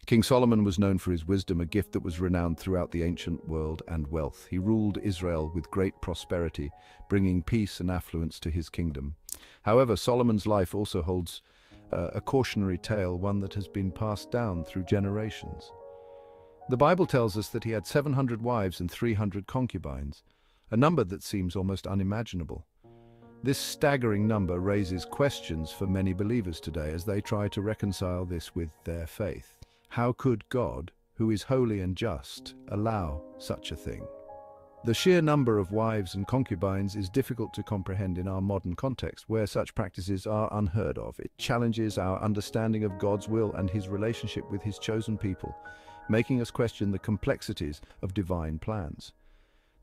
King Solomon was known for his wisdom, a gift that was renowned throughout the ancient world, and wealth. He ruled Israel with great prosperity, bringing peace and affluence to his kingdom. However, Solomon's life also holds a cautionary tale, one that has been passed down through generations. The Bible tells us that he had 700 wives and 300 concubines, a number that seems almost unimaginable. This staggering number raises questions for many believers today as they try to reconcile this with their faith. How could God, who is holy and just, allow such a thing? The sheer number of wives and concubines is difficult to comprehend in our modern context, where such practices are unheard of. It challenges our understanding of God's will and his relationship with his chosen people, making us question the complexities of divine plans.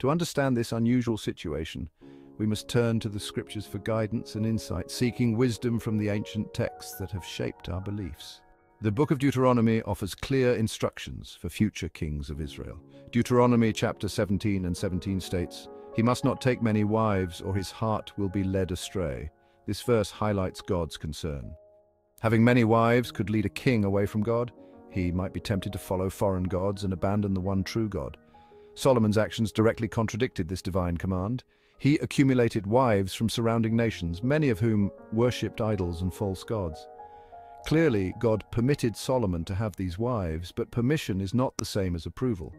To understand this unusual situation, we must turn to the scriptures for guidance and insight, seeking wisdom from the ancient texts that have shaped our beliefs. The book of Deuteronomy offers clear instructions for future kings of Israel. Deuteronomy chapter 17 and 17 states, "He must not take many wives, or his heart will be led astray." This verse highlights God's concern. Having many wives could lead a king away from God. He might be tempted to follow foreign gods and abandon the one true God. Solomon's actions directly contradicted this divine command. He accumulated wives from surrounding nations, many of whom worshipped idols and false gods. Clearly, God permitted Solomon to have these wives, but permission is not the same as approval.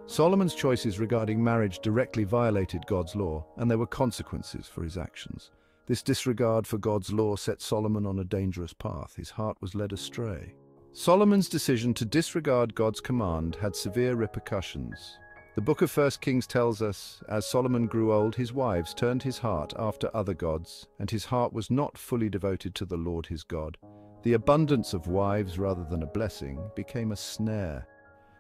Solomon's choices regarding marriage directly violated God's law, and there were consequences for his actions. This disregard for God's law set Solomon on a dangerous path. His heart was led astray. Solomon's decision to disregard God's command had severe repercussions. The book of 1 Kings tells us, as Solomon grew old, his wives turned his heart after other gods, and his heart was not fully devoted to the Lord his God. The abundance of wives, rather than a blessing, became a snare.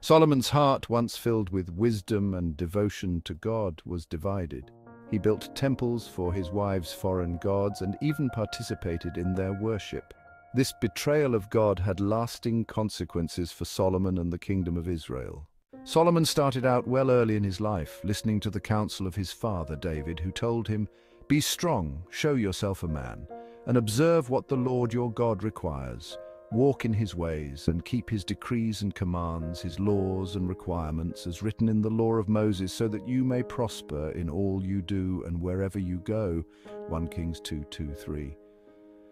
Solomon's heart, once filled with wisdom and devotion to God, was divided. He built temples for his wives' foreign gods and even participated in their worship. This betrayal of God had lasting consequences for Solomon and the kingdom of Israel. Solomon started out well early in his life, listening to the counsel of his father David, who told him, "Be strong, show yourself a man, and observe what the Lord your God requires. Walk in his ways and keep his decrees and commands, his laws and requirements, as written in the law of Moses, so that you may prosper in all you do and wherever you go." 1 Kings 2:2-3.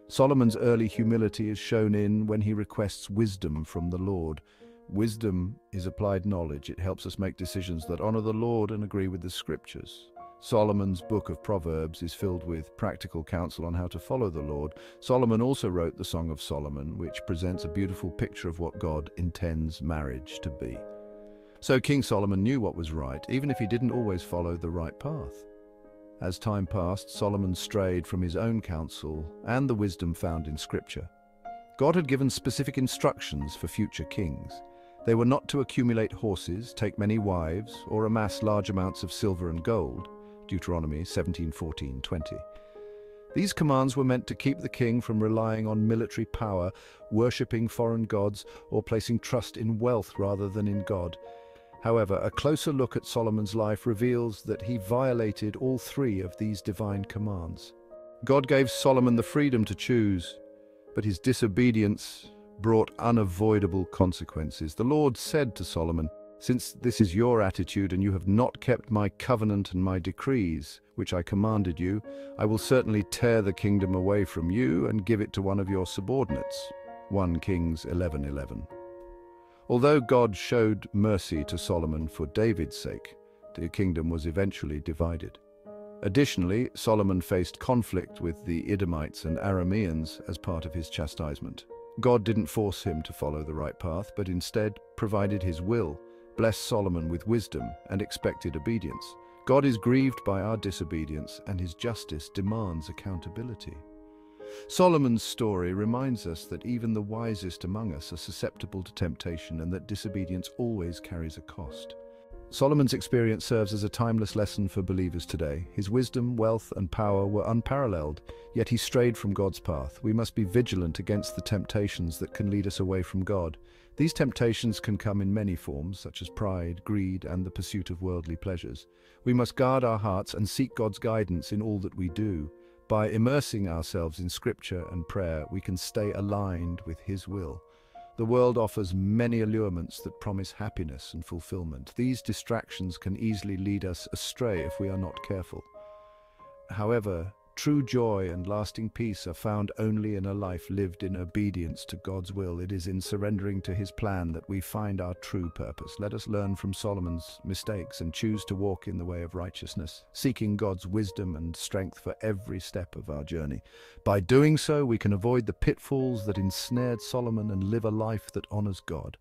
Solomon's early humility is shown when he requests wisdom from the Lord. Wisdom is applied knowledge. It helps us make decisions that honor the Lord and agree with the scriptures. Solomon's book of Proverbs is filled with practical counsel on how to follow the Lord. Solomon also wrote the Song of Solomon, which presents a beautiful picture of what God intends marriage to be. So King Solomon knew what was right, even if he didn't always follow the right path. As time passed, Solomon strayed from his own counsel and the wisdom found in Scripture. God had given specific instructions for future kings. They were not to accumulate horses, take many wives, or amass large amounts of silver and gold. Deuteronomy 17:14-20. These commands were meant to keep the king from relying on military power, worshipping foreign gods, or placing trust in wealth rather than in God. However, a closer look at Solomon's life reveals that he violated all three of these divine commands. God gave Solomon the freedom to choose, but his disobedience brought unavoidable consequences. The Lord said to Solomon, "Since this is your attitude and you have not kept my covenant and my decrees, which I commanded you, I will certainly tear the kingdom away from you and give it to one of your subordinates." 1 Kings 11:11. Although God showed mercy to Solomon for David's sake, the kingdom was eventually divided. Additionally, Solomon faced conflict with the Edomites and Arameans as part of his chastisement. God didn't force him to follow the right path, but instead provided his will, blessed Solomon with wisdom, and expected obedience. God is grieved by our disobedience, and his justice demands accountability. Solomon's story reminds us that even the wisest among us are susceptible to temptation and that disobedience always carries a cost. Solomon's experience serves as a timeless lesson for believers today. His wisdom, wealth, and power were unparalleled, yet he strayed from God's path. We must be vigilant against the temptations that can lead us away from God. These temptations can come in many forms, such as pride, greed, and the pursuit of worldly pleasures. We must guard our hearts and seek God's guidance in all that we do. By immersing ourselves in Scripture and prayer, we can stay aligned with His will. The world offers many allurements that promise happiness and fulfillment. These distractions can easily lead us astray if we are not careful. However, true joy and lasting peace are found only in a life lived in obedience to God's will. It is in surrendering to His plan that we find our true purpose. Let us learn from Solomon's mistakes and choose to walk in the way of righteousness, seeking God's wisdom and strength for every step of our journey. By doing so, we can avoid the pitfalls that ensnared Solomon and live a life that honors God.